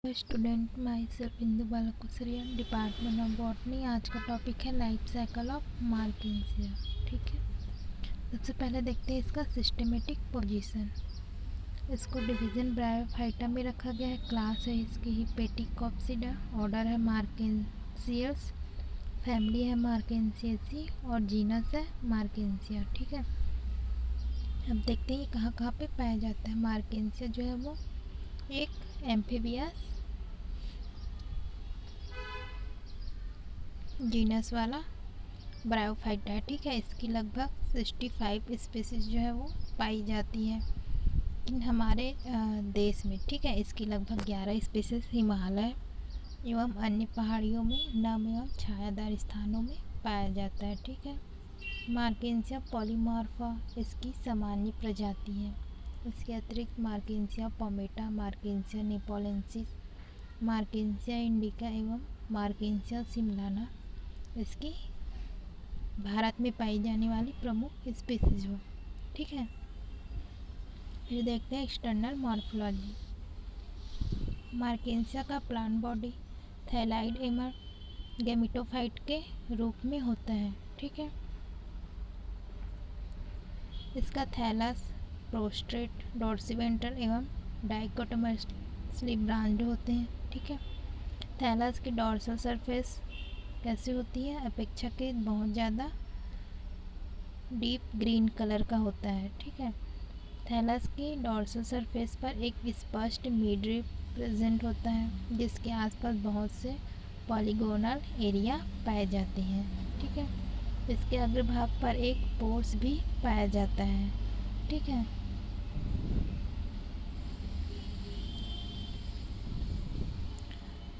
Student myself Indu Balkusaria department of botany. आज का topic है लाइफ साइकिल ऑफ मार्केंसिया। ठीक है, सबसे पहले देखते हैं इसका सिस्टमेटिक पोजीशन। इसको डिवीज़न ब्रायोफाइटा में रखा गया है। क्लास है इसकी हिपेटिकोप्सिडा, ऑर्डर है मार्केंसियस, फैमिली है मार्केंसियेसी और जीनस है मार्केंसिया। ठीक है, अब देखते हैं ये कहाँ कहाँ पे पाया जाता है। मार्केंसिया जो है वो एक एम्फीबियस जीनस वाला ब्रायोफाइटा है। ठीक है, इसकी लगभग 65 स्पीसीज जो है वो पाई जाती है हमारे देश में। ठीक है, इसकी लगभग 11 स्पीसीज हिमालय एवं अन्य पहाड़ियों में नम एवं छायादार स्थानों में पाया जाता है। ठीक है, मार्केंसिया पॉलीमॉर्फा इसकी सामान्य प्रजाति है। इसके अतिरिक्त मार्केंसिया पोमेटा, मार्केंसिया नेपोलेंसिस, मार्केंसिया इंडिका एवं मार्केंसिया सिमलाना इसकी भारत में पाई जाने वाली प्रमुख स्पीसीज हो। ठीक है, फिर देखते हैं एक्सटर्नल मॉर्फोलॉजी। मार्केंसिया का प्लांट बॉडी थैलाइड एवं गैमेटोफाइट के रूप में होता है। ठीक है, इसका थैलस, प्रोस्ट्रेट, डोर्सिवेंट्रल एवं डाइकोटोमसली ब्रांच्ड होते हैं। ठीक है, थैलस की डॉर्सल सरफेस कैसे होती है, अपेक्षाकृत बहुत ज़्यादा डीप ग्रीन कलर का होता है। ठीक है, थैलस की डॉर्सल सरफेस पर एक स्पष्ट मिडरिप प्रेजेंट होता है जिसके आसपास बहुत से पॉलीगोनल एरिया पाए जाते हैं। ठीक है, इसके अग्रभाग पर एक पोर्स भी पाया जाता है। ठीक है,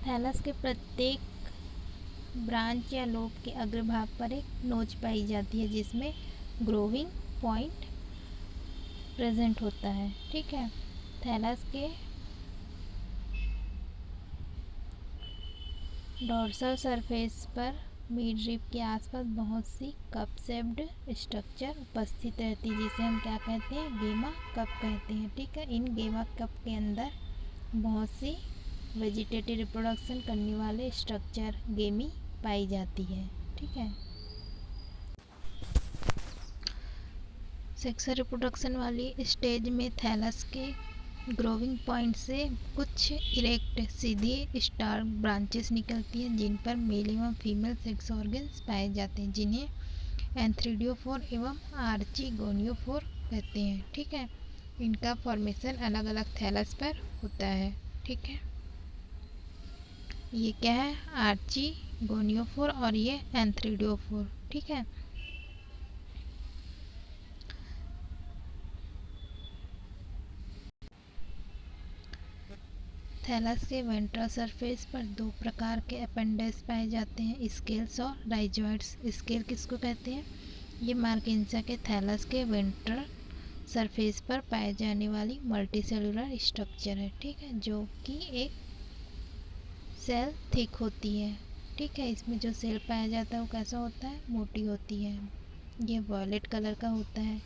थैलस के प्रत्येक ब्रांच या लोब के अग्रभाग पर एक नोच पाई जाती है जिसमें ग्रोविंग पॉइंट प्रेजेंट होता है। ठीक है, थैलस के डॉर्सल सरफेस पर मिड रिब के आसपास बहुत सी कप शेप्ड स्ट्रक्चर उपस्थित रहती है जिसे हम क्या कहते हैं, गेमा कप कहते हैं। ठीक है, इन गेमा कप के अंदर बहुत सी वेजिटेटिव रिप्रोडक्शन करने वाले स्ट्रक्चर गेमी पाई जाती है। ठीक है, सेक्सुअल रिप्रोडक्शन वाली स्टेज में थैलस के ग्रोविंग पॉइंट से कुछ इरेक्ट सीधी स्टार ब्रांचेस निकलती हैं जिन पर मेल एवं फीमेल सेक्स ऑर्गन्स पाए जाते हैं जिन्हें एंथ्रीडियोफोर एवं आर्चिगोनियोफोर कहते हैं। ठीक है, इनका फॉर्मेशन अलग अलग थैलस पर होता है। ठीक है, ये क्या है, आर्चिगोनियोफोर और ये एंथ्रीडियोफोर। ठीक है, थैलस के वेंट्रल सरफेस पर दो प्रकार के अपेंडेज पाए जाते हैं, स्केल्स और राइजॉइड्स। स्केल किसको कहते हैं, ये मार्केंसिया के थैलस के वेंट्रल सरफेस पर पाए जाने वाली मल्टीसेलुलर स्ट्रक्चर है। ठीक है, जो कि एक सेल थिक होती है। ठीक है, इसमें जो सेल पाया जाता है वो कैसा होता है, मोटी होती है। ये वॉयलेट कलर का होता है।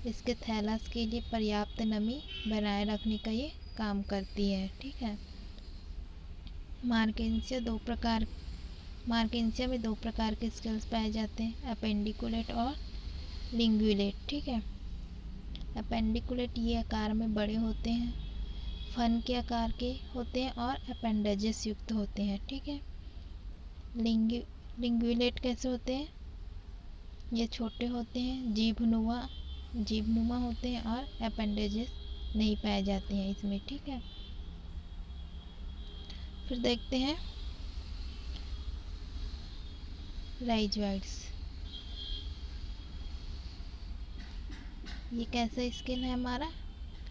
इसके थैलस के लिए पर्याप्त नमी बनाए रखने का ये काम करती है। ठीक है, मार्केंसिया में दो प्रकार के स्केल्स पाए जाते हैं, अपेंडिकुलेट और लिंगुलेट। ठीक है, अपेंडिकुलेट ये आकार में बड़े होते हैं, फन के आकार के होते हैं और अपेंडेजेस युक्त होते हैं। ठीक है, लिंगुलेट कैसे होते हैं, ये छोटे होते हैं, जीभनुमा होते हैं और अपेंडेजेस नहीं पाए जाते हैं इसमें। ठीक है, फिर देखते हैं राइजॉइड्स। ये कैसा स्केल है हमारा,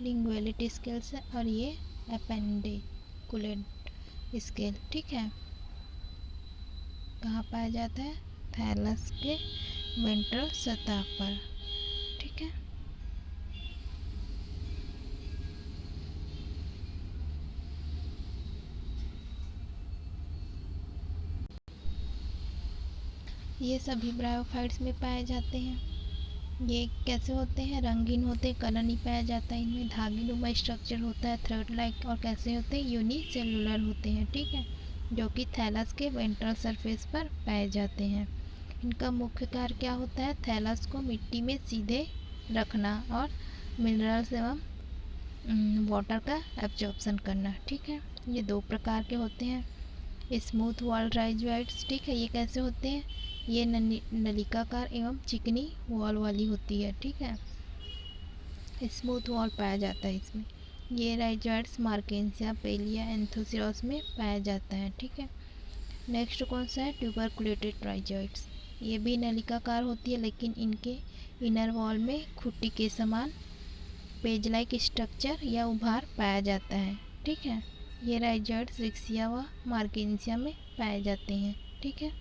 लिंगुएलिट स्केल्स है और ये अपेंडिकुलेट स्केल। ठीक है, कहाँ पाया जाता है, थैलस के वेंट्रल सतह पर। ठीक है, ये सभी ब्रायोफाइट्स में पाए जाते हैं। ये कैसे होते हैं? रंगीन होते हैं, कलर नहीं पाया जाता है इनमें, धागेनुमा स्ट्रक्चर होता है, थ्रेड लाइक, और कैसे होते हैं? यूनिसेलुलर होते हैं, ठीक है, जो कि थैलस के वेंट्रल सरफेस पर पाए जाते हैं। इनका मुख्य कार्य क्या होता है? थैलस को मिट्टी में सीधे रखना और मिनरल्स एवं वाटर का एब्जॉर्प्शन करना, ठीक है। ये दो प्रकार के होते हैं। स्मूथ वॉल राइजोइड्स, ठीक है, ये कैसे होते हैं? ये नलिकाकार एवं चिकनी वॉल वाली होती है, ठीक है, स्मूथ वॉल पाया जाता है इसमें। ये राइजोइड्स मार्केंसिया, पेलिया, एंथोसिरोस में पाया जाता है, ठीक है। नेक्स्ट कौन सा है? ट्यूबरकुलेटेड राइजोइड्स। ये भी नलिकाकार होती है, लेकिन इनके इनर वॉल में खुट्टी के समान पेज लाइक स्ट्रक्चर या उभार पाया जाता है, ठीक है। ये राइजोइड्स रिक्सिया व मार्केंसिया में पाए जाते हैं, ठीक है।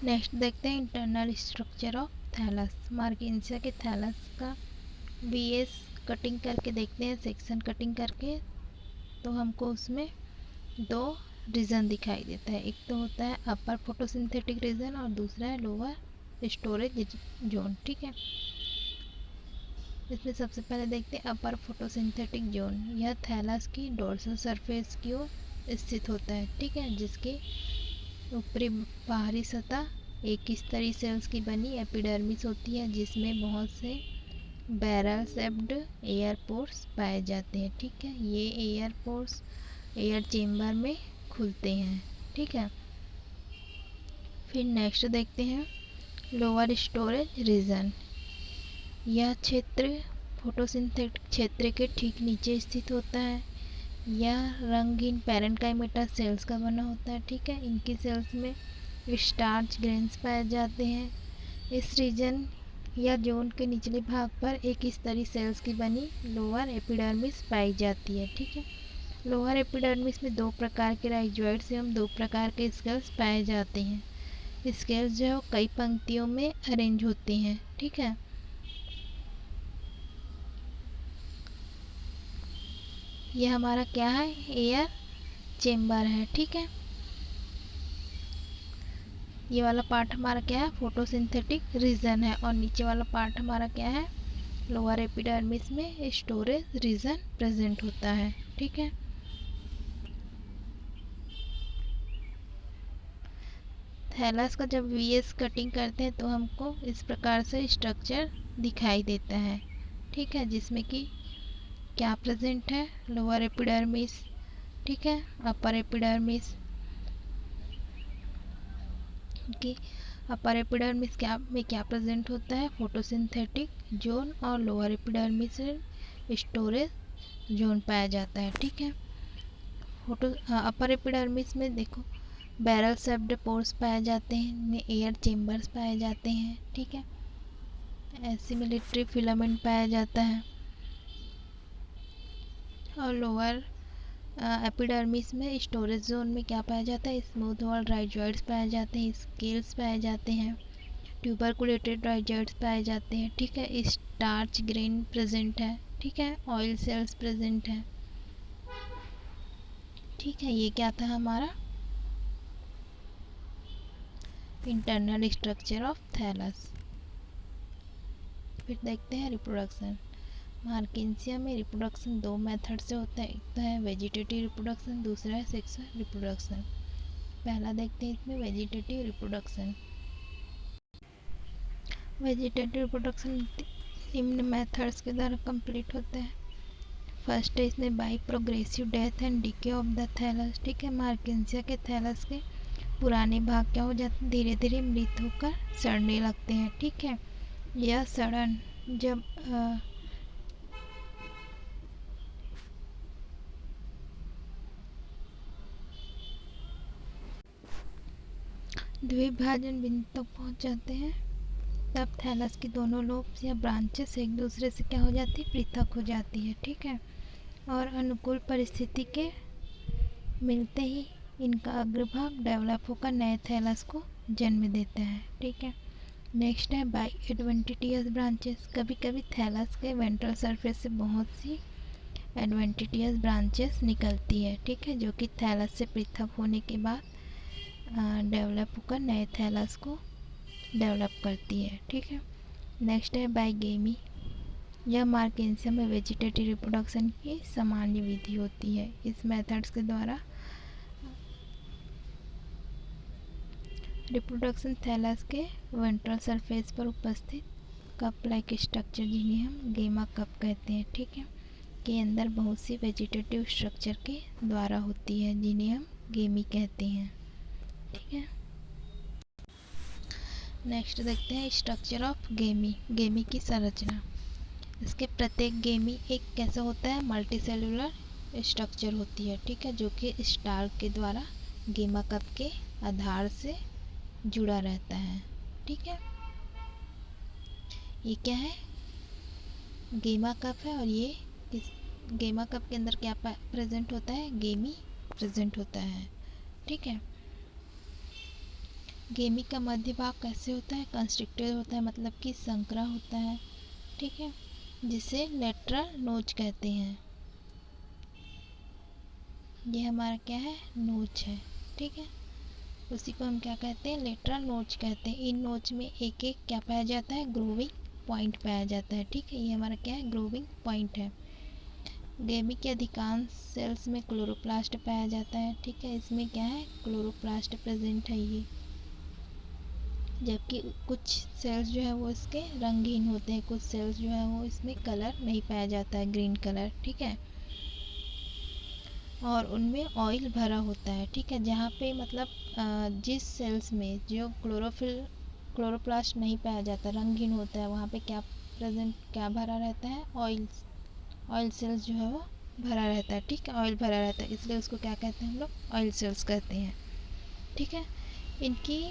नेक्स्ट देखते हैं internal structure of thallus. Marchantia के थैलस का बीएस कटिंग करके देखते हैं, सेक्शन कटिंग करके, तो हमको उसमें दो रीजन दिखाई देता है। एक तो होता है अपर फोटोसिंथेटिक रीजन और दूसरा है लोअर स्टोरेज जोन, ठीक है। इसमें सबसे पहले देखते हैं अपर फोटोसिंथेटिक जोन। यह थैलस की डोर्सल सरफेस की ओर स्थित होता है, ठीक है, जिसके ऊपरी बाहरी सतह एक स्तरीय सेल्स की बनी एपिडर्मिस होती है, जिसमें बहुत से बैरल शेप्ड एयर पोर्स पाए जाते हैं, ठीक है। ये एयर पोर्स एयर चेम्बर में खुलते हैं, ठीक है। फिर नेक्स्ट देखते हैं लोअर स्टोरेज रीजन। यह क्षेत्र फोटोसिंथेटिक क्षेत्र के ठीक नीचे स्थित होता है। यह रंगीन पैरेन्काइमेटा सेल्स का बना होता है, ठीक है। इनकी सेल्स में स्टार्च ग्रेन्स पाए जाते हैं। इस रीजन या जोन के निचले भाग पर एक स्तरीय सेल्स की बनी लोअर एपिडर्मिस पाई जाती है, ठीक है। लोअर एपिडर्मिस में दो प्रकार के राइजोइड्स एवं दो प्रकार के स्केल्स पाए जाते हैं। स्केल्स जो है वो कई पंक्तियों में अरेंज होते हैं, ठीक है। ये हमारा क्या है? एयर चेम्बर है, ठीक है। ये वाला पार्ट हमारा क्या है? फोटोसिंथेटिक रीजन है, और नीचे वाला पार्ट हमारा क्या है? लोअर एपिडर्मिस में स्टोरेज रीजन प्रेजेंट होता है, ठीक है। थैलस का जब वीएस कटिंग करते हैं तो हमको इस प्रकार से स्ट्रक्चर दिखाई देता है, ठीक है, जिसमें कि क्या प्रेजेंट है? लोअर एपिडर्मिस, ठीक है, अपर एपिडर्मिस कि अपर एपिडर्मिस क्या में क्या प्रेजेंट होता है? फोटोसिंथेटिक जोन, और लोअर एपिडर्मिस स्टोरेज जोन पाया जाता है, ठीक है। अपर एपिडर्मिस में देखो बैरल शेप्ड पोर्स पाए जाते हैं, इनमें एयर चेम्बर्स पाए जाते हैं, ठीक है। एसिमिलिट्री फिलामेंट पाया जाता है, और लोअर एपिडर्मिस में स्टोरेज जोन में क्या पाया जाता है? स्मूथ वॉल राइजोइड्स पाए जाते हैं, स्केल्स पाए जाते हैं, ट्यूबरकुलेटेड राइजोइड्स पाए जाते हैं, ठीक है। स्टार्च ग्रेन प्रेजेंट है, ठीक है, ऑयल सेल्स प्रेजेंट है, ठीक है। ये क्या था हमारा इंटरनल स्ट्रक्चर ऑफ थैलस। फिर देखते हैं रिप्रोडक्शन। मार्केंसिया में रिप्रोडक्शन दो मेथड से होता है, एक तो है वेजिटेटिव रिप्रोडक्शन, दूसरा है सेक्सुअल रिप्रोडक्शन। पहला देखते हैं इसमें वेजिटेटिव रिप्रोडक्शन। वेजिटेटिव रिप्रोडक्शन निम्न मेथड्स के द्वारा कंप्लीट होता है। फर्स्ट है इसमें by progressive death and decay of the thallus, ठीक है। मार्केंसिया के थैलस के पुराने भाग क्या हो जाते हैं? धीरे धीरे मृत होकर सड़ने लगते हैं, ठीक है। यह सड़न जब द्विभाजन बिंदु तक पहुंच जाते हैं, तब थैलस की दोनों लोब्स या ब्रांचेस एक दूसरे से क्या हो जाती है? पृथक हो जाती है, ठीक है। और अनुकूल परिस्थिति के मिलते ही इनका अग्रभाग डेवलप होकर नए थैलस को जन्म देता है, ठीक है। नेक्स्ट है बाई एडवेंटिटियस ब्रांचेस। कभी कभी थैलस के वेंट्रल सरफेस से बहुत सी एडवेंटिटियस ब्रांचेस निकलती है, ठीक है, जो कि थैलस से पृथक होने के बाद डेवलप होकर नए थैलस को डेवलप करती है। ठीक है, नेक्स्ट है बाइगेमी। यह मार्केंसिया में वेजिटेटिव रिप्रोडक्शन की सामान्य विधि होती है। इस मेथड्स के द्वारा रिप्रोडक्शन थैलस के वेंट्रल सरफेस पर उपस्थित कप लाइक स्ट्रक्चर, जिन्हें हम गेमा कप कहते हैं, ठीक है, के अंदर बहुत सी वेजिटेटिव स्ट्रक्चर के द्वारा होती है, जिन्हें हम गेमी कहते हैं। ठीक है, नेक्स्ट देखते हैं स्ट्रक्चर ऑफ गेमी। गेमी की संरचना। इसके प्रत्येक गेमी एक कैसा होता है, मल्टी सेलुलर स्ट्रक्चर होती है। ठीक है, जो कि स्टार्क के द्वारा गेमा कप के आधार से जुड़ा रहता है। ठीक है, ये क्या है, गेमा कप है, और ये गेमा कप के अंदर क्या प्रेजेंट होता है, गेमी प्रेजेंट होता है। ठीक है, गेमी का मध्य भाग कैसे होता है, कंस्ट्रिक्टेड होता है, मतलब कि संकरा होता है। ठीक है, जिसे लेटरल नोच कहते हैं। ये हमारा क्या है, नोच है। ठीक है, उसी को हम क्या कहते हैं, लेटरल नोच कहते हैं। इन नोच में एक एक क्या पाया जाता है, ग्रोविंग पॉइंट पाया जाता है। ठीक है, ये हमारा क्या है, ग्रोविंग पॉइंट है। गेमी के अधिकांश सेल्स में क्लोरोप्लास्ट पाया जाता है। ठीक है, इसमें क्या है, क्लोरोप्लास्ट प्रेजेंट है ये, जबकि कुछ सेल्स जो है वो इसके रंगहीन होते हैं, कुछ सेल्स जो है वो इसमें कलर नहीं पाया जाता है, ग्रीन कलर। ठीक है, और उनमें ऑयल भरा होता है। ठीक है, जहाँ पे मतलब जिस सेल्स में जो क्लोरोप्लास्ट नहीं पाया जाता, रंगहीन होता है, वहाँ पे क्या भरा रहता है, ऑयल सेल्स जो है वो भरा रहता है। ठीक है, ऑयल भरा रहता है, इसलिए उसको क्या कहते हैं हम लोग, ऑयल सेल्स कहते हैं। ठीक है, इनकी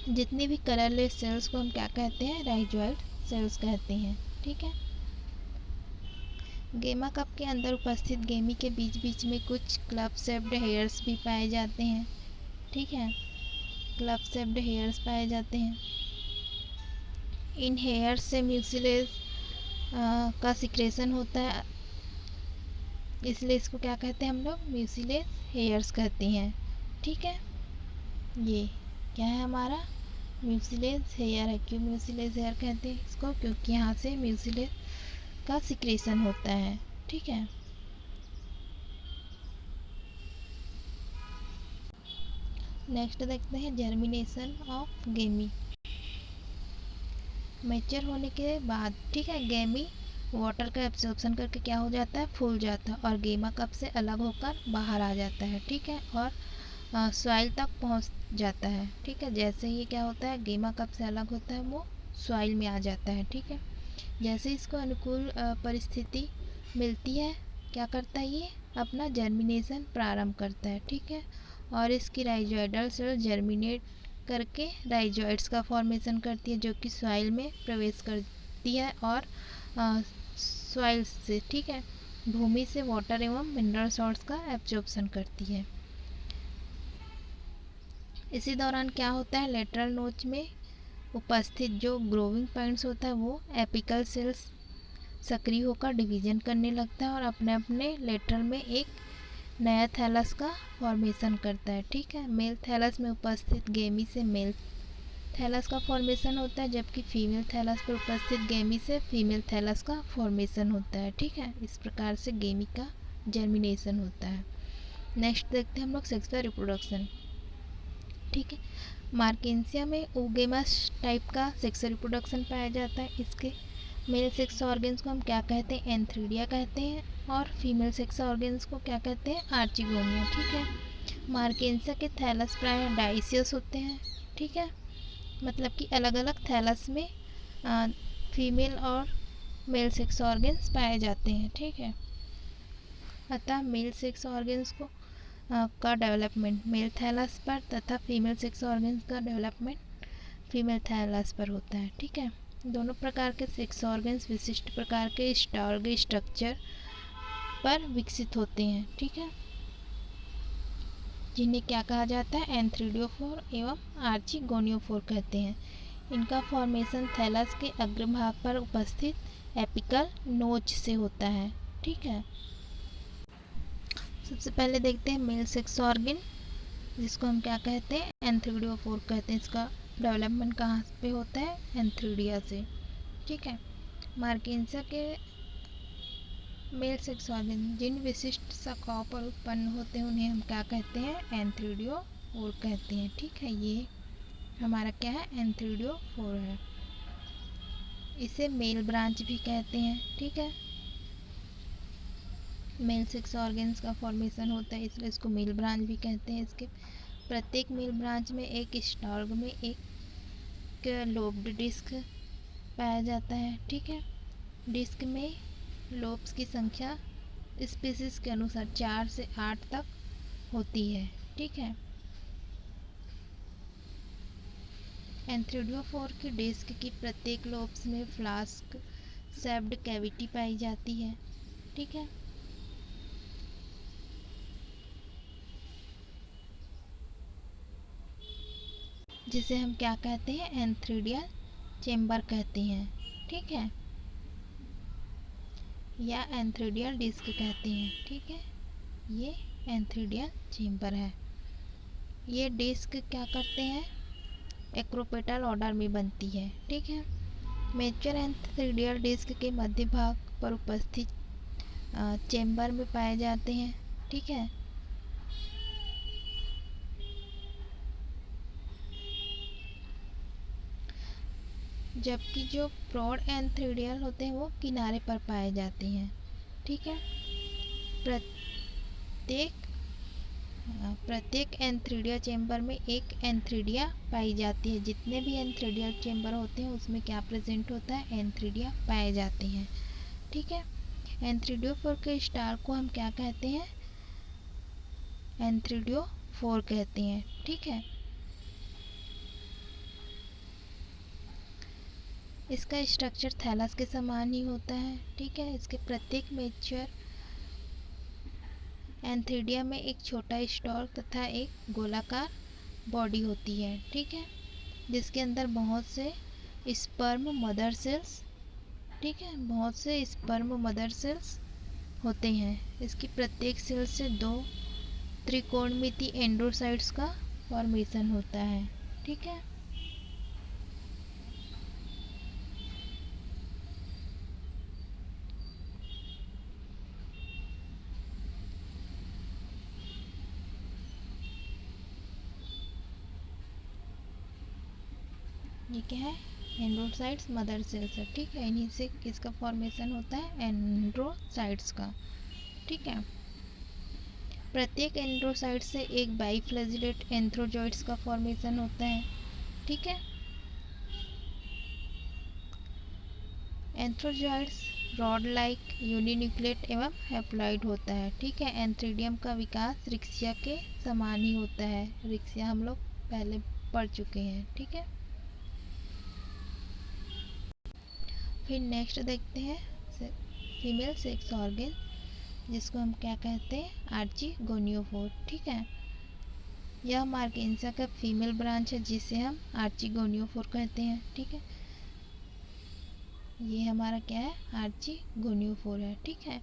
जितनी भी कलरलेस सेल्स को हम क्या कहते हैं, राइजोइड सेल्स कहते हैं। ठीक है, गेमा कप के अंदर उपस्थित गेमी के बीच बीच में कुछ क्लब शेप्ड हेयर्स भी पाए जाते हैं। ठीक है, क्लब शेप्ड हेयर्स पाए जाते हैं। इन हेयर्स से म्यूसिलेज का सिक्रेशन होता है, इसलिए इसको क्या कहते हैं हम लोग, म्यूसिलेज हेयर्स कहते हैं। ठीक है, ये क्या है हमारा, म्यूसिलेज हेयर है। क्यों म्यूसिलेज हेयर कहते हैं इसको, क्योंकि यहाँ से म्यूसिलेज का सिक्रेशन होता है। ठीक है, नेक्स्ट देखते हैं जर्मिनेशन ऑफ गेमी। मैच्योर होने के बाद, ठीक है, गेमी वाटर का एब्जॉर्प्शन करके क्या हो जाता है, फूल जाता है, और गेमा कप से अलग होकर बाहर आ जाता है। ठीक है, और सॉइल तक पहुंच जाता है। ठीक है, जैसे ही क्या होता है, गेमा कप से अलग होता है, वो सॉइल में आ जाता है। ठीक है, जैसे इसको अनुकूल परिस्थिति मिलती है, क्या करता है, ये अपना जर्मिनेशन प्रारंभ करता है। ठीक है, और इसकी राइजोइडल सेल जर्मिनेट करके राइजोइड्स का फॉर्मेशन करती है, जो कि सॉइल में प्रवेश करती है, और सॉइल से, ठीक है, भूमि से वाटर एवं मिनरल सॉल्ट्स का एब्जॉर्प्शन करती है। इसी दौरान क्या होता है, लेटरल नोच में उपस्थित जो ग्रोविंग पॉइंट्स होता है, वो एपिकल सेल्स सक्रिय होकर डिवीजन करने लगता है, और अपने अपने लेटरल में एक नया थैलस का फॉर्मेशन करता है। ठीक है, मेल थैलस में उपस्थित गेमी से मेल थैलस का फॉर्मेशन होता है, जबकि फीमेल थैलस पर उपस्थित गेमी से फीमेल थैलस का फॉर्मेशन होता है। ठीक है, इस प्रकार से गेमी का जर्मिनेशन होता है। नेक्स्ट देखते हैं हम लोग सेक्सुअल रिप्रोडक्शन। ठीक है, मार्केंसिया में ओगेमस टाइप का सेक्सुअल रिप्रोडक्शन पाया जाता है। इसके मेल सेक्स ऑर्गन्स को हम क्या कहते हैं, एंथ्रीडिया कहते हैं, और फीमेल सेक्स ऑर्गन्स को क्या कहते हैं, आर्चिगोनिया। ठीक है, मार्केंसिया के थैलस प्राय डाइसियस होते हैं। ठीक है, मतलब कि अलग अलग थैलस में फीमेल और मेल सेक्स ऑर्गन्स पाए जाते हैं। ठीक है, अतः मेल सेक्स ऑर्गन्स को का डेवलपमेंट मेल थैलस पर तथा फीमेल सेक्स ऑर्गन्स का डेवलपमेंट फीमेल थैलस पर होता है। ठीक है, दोनों प्रकार के सेक्स ऑर्गन्स विशिष्ट प्रकार के स्टार्गी स्ट्रक्चर पर विकसित होते हैं। ठीक है, जिन्हें क्या कहा जाता है, एंथ्रीडियोफोर एवं आर्चिगोनियोफोर कहते हैं। इनका फॉर्मेशन थैलस के अग्रभाग पर उपस्थित एपिकल नोच से होता है। ठीक है, सबसे पहले देखते हैं मेल सेक्स ऑर्गन। जिसको हम क्या कहते हैं, एंथ्रीडियोफोर कहते हैं। इसका डेवलपमेंट कहाँ पे होता है, एंथ्रीडिया से। ठीक है। मार्किन्सा के मेल सेक्स ऑर्गन जिन विशिष्ट शाखाओं पर उत्पन्न होते हैं उन्हें हम क्या कहते हैं, एंथ्रीडियोफोर कहते हैं। ठीक है, ये हमारा क्या है, एंथ्रीडियोफोर है। इसे मेल ब्रांच भी कहते हैं। ठीक है, मेल सेक्स ऑर्गन्स का फॉर्मेशन होता है इसलिए इसको मेल ब्रांच भी कहते हैं। इसके प्रत्येक मेल ब्रांच में एक स्टॉर्ग में एक लोब्ड डिस्क पाया जाता है। ठीक है, डिस्क में लोब्स की संख्या स्पीसीज के अनुसार 4 से 8 तक होती है। ठीक है, एंथ्रीडियोफोर की डिस्क की प्रत्येक लोब्स में फ्लास्क शेप्ड कैविटी पाई जाती है। ठीक है, जिसे हम क्या कहते हैं, एंथ्रीडियल चेम्बर कहते हैं। ठीक है, या एंथ्रीडियल डिस्क कहते हैं। ठीक है, ये एंथ्रीडियल चेम्बर है। ये डिस्क क्या करते हैं, एक्रोपेटल ऑर्डर में बनती है। ठीक है, मेच्योर एंथ्रीडियल डिस्क के मध्य भाग पर उपस्थित चेम्बर में पाए जाते हैं। ठीक है, जबकि जो ब्रॉड एंथ्रीडियल होते हैं वो किनारे पर पाए जाते हैं। ठीक है, प्रत्येक प्रत्येक एंथ्रीडिया चेम्बर में एक एंथ्रीडिया पाई जाती है। जितने भी एंथ्रीडियल चेम्बर होते हैं उसमें क्या प्रेजेंट होता है, एंथ्रीडिया पाए जाते हैं। ठीक है, एंथ्रीडियोफोर के स्टार को हम क्या कहते हैं, एंथ्रीडियोफोर कहते हैं। ठीक है, इसका स्ट्रक्चर थैलस के समान ही होता है। ठीक है, इसके प्रत्येक मेच्योर एंथ्रीडिया में एक छोटा स्टॉल तथा एक गोलाकार बॉडी होती है। ठीक है, जिसके अंदर बहुत से स्पर्म मदर सेल्स, ठीक है, बहुत से स्पर्म मदर सेल्स होते हैं। इसकी प्रत्येक सेल से 2 त्रिकोणमिति एंड्रोसाइट्स का फॉर्मेशन होता है। ठीक है, ये क्या है, एंड्रोसाइट्स मदर सेल्स है। ठीक है, इन्हीं से किसका फॉर्मेशन होता है, एंड्रोसाइट्स का। ठीक है, प्रत्येक एंड्रोसाइट से एक बाइफ्लैजिलेट एंथ्रोजॉइड्स का फॉर्मेशन होता है। ठीक है, एंथ्रोजॉइड्स रॉड लाइक यूनिन्यूक्लिएट एवं हैप्लॉइड होता है। ठीक है, एंथ्रीडियम का विकास रिक्सिया के समान ही होता है। रिक्सिया हम लोग पहले पढ़ चुके हैं। ठीक है, फिर नेक्स्ट देखते हैं फीमेल सेक्स ऑर्गन, जिसको हम क्या कहते हैं, आर्चिगोनियोफोर। ठीक है, यह मार्किन्सा का फीमेल ब्रांच है जिसे हम आर्चिगोनियोफोर कहते हैं। ठीक है, ये हमारा क्या है, आर्चिगोनियोफोर है। ठीक है,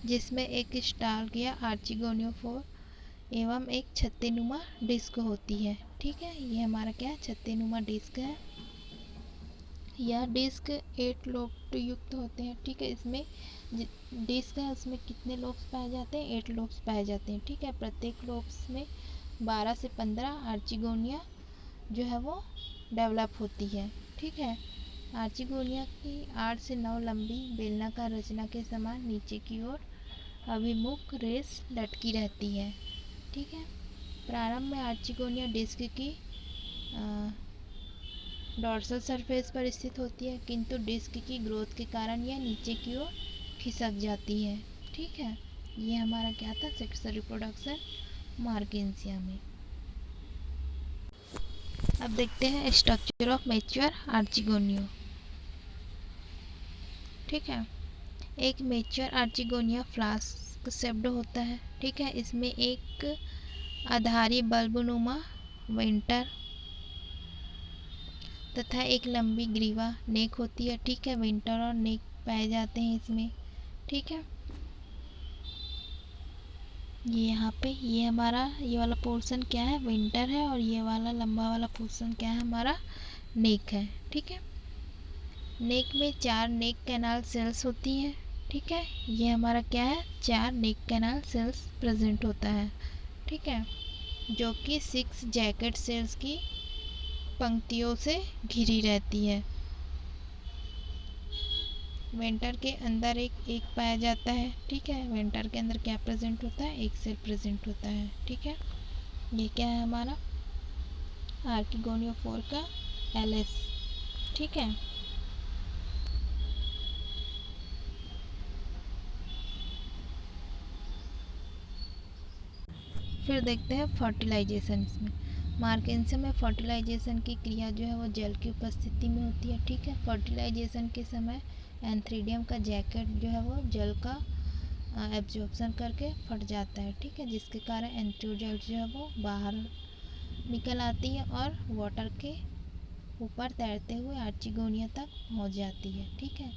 जिसमें एक स्टार्क या आर्चिगोनियोफोर एवं एक छत्तेनुमा डिस्क होती है। ठीक है, ये हमारा क्या है, छत्तेनुमा डिस्क है। यह डिस्क 8 लोब युक्त होते हैं। ठीक है, इसमें डिस्क है उसमें कितने लोब्स पाए जाते हैं, 8 लोब्स पाए जाते हैं। ठीक है, प्रत्येक लोब्स में 12 से 15 आर्चिगोनिया जो है वो डेवलप होती है। ठीक है, आर्चिगोनिया की 8 से 9 लंबी बेलनाकार रचना के समान नीचे की ओर अभिमुख रेस लटकी रहती है। ठीक है, प्रारंभ में आर्चिगोनिया डिस्क की डॉर्सल सरफेस पर स्थित होती है, किंतु डिस्क की ग्रोथ के कारण यह नीचे की ओर खिसक जाती है। ठीक है, ये हमारा क्या था, सेक्सुअल रिप्रोडक्शन मार्किन्सिया में। अब देखते हैं स्ट्रक्चर ऑफ मैच्योर आर्चिगोनिया। ठीक है, एक मैच्योर आर्चिगोनिया फ्लास्क शेप्ड होता है। ठीक है, इसमें एक आधारी बल्बनुमा वेंटर तथा एक लंबी ग्रीवा नेक होती है। ठीक है, वेंटर और नेक पाए जाते हैं इसमें। ठीक है, ये यहाँ पे ये हमारा ये वाला पोर्शन क्या है, विंटर है, और ये वाला लंबा वाला पोर्शन क्या है, हमारा नेक है। ठीक है, नेक में 4 नेक कैनाल सेल्स होती हैं। ठीक है, ये हमारा क्या है, 4 नेक कैनाल सेल्स प्रेजेंट होता है। ठीक है, जो कि 6 जैकेट सेल्स की पंक्तियों से घिरी रहती है। वेंटर के अंदर एक पाया जाता है। ठीक है, वेंटर के अंदर क्या प्रेजेंट होता है, एक सेल प्रेजेंट होता है। ठीक है, ये क्या है हमारा आर्किगोनियोफोर का एलएस। ठीक है, फिर देखते हैं फर्टिलाइजेशन। इसमें मार्केंसियम में फर्टिलाइजेशन की क्रिया जो है वो जल की उपस्थिति में होती है। ठीक है, फर्टिलाइजेशन के समय एंथ्रीडियम का जैकेट जो है वो जल का एब्जॉर्प्शन करके फट जाता है। ठीक है, जिसके कारण एंथ्रोजाइट जो है वो बाहर निकल आती है और वाटर के ऊपर तैरते हुए आर्चिगोनिया तक पहुंच जाती है। ठीक है,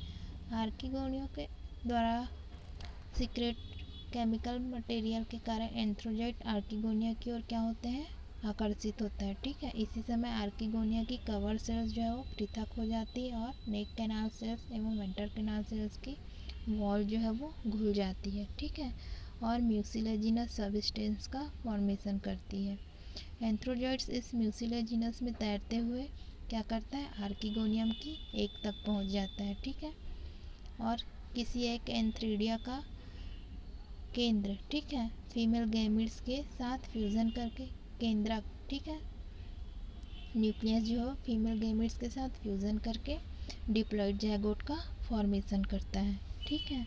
आर्किगोनिया के द्वारा सीक्रेट केमिकल मटेरियल के कारण एंथ्रोजाइट आर्किगोनिया की ओर क्या होते हैं, आकर्षित होता है। ठीक है, इसी समय आर्किगोनिया की कवर सेल्स जो है वो पृथक हो जाती है और नेक कैनाल सेल्स एवं वेंटर कैनाल सेल्स की वॉल जो है वो घुल जाती है। ठीक है, और म्यूसिलेजिनस सबस्टेंस का फॉर्मेशन करती है। एंथ्रोजाइट्स इस म्यूसिलेजिनस में तैरते हुए क्या करता है, आर्किगोनियम की एक तक पहुंच जाता है। ठीक है, और किसी एक एंथ्रीडिया का केंद्र, ठीक है, फीमेल गैमिट्स के साथ फ्यूज़न करके केंद्रक, ठीक है, न्यूक्लियस जो है फीमेल गैमिट्स के साथ फ्यूज़न करके डिप्लॉइड जाइगोट का फॉर्मेशन करता है। ठीक है,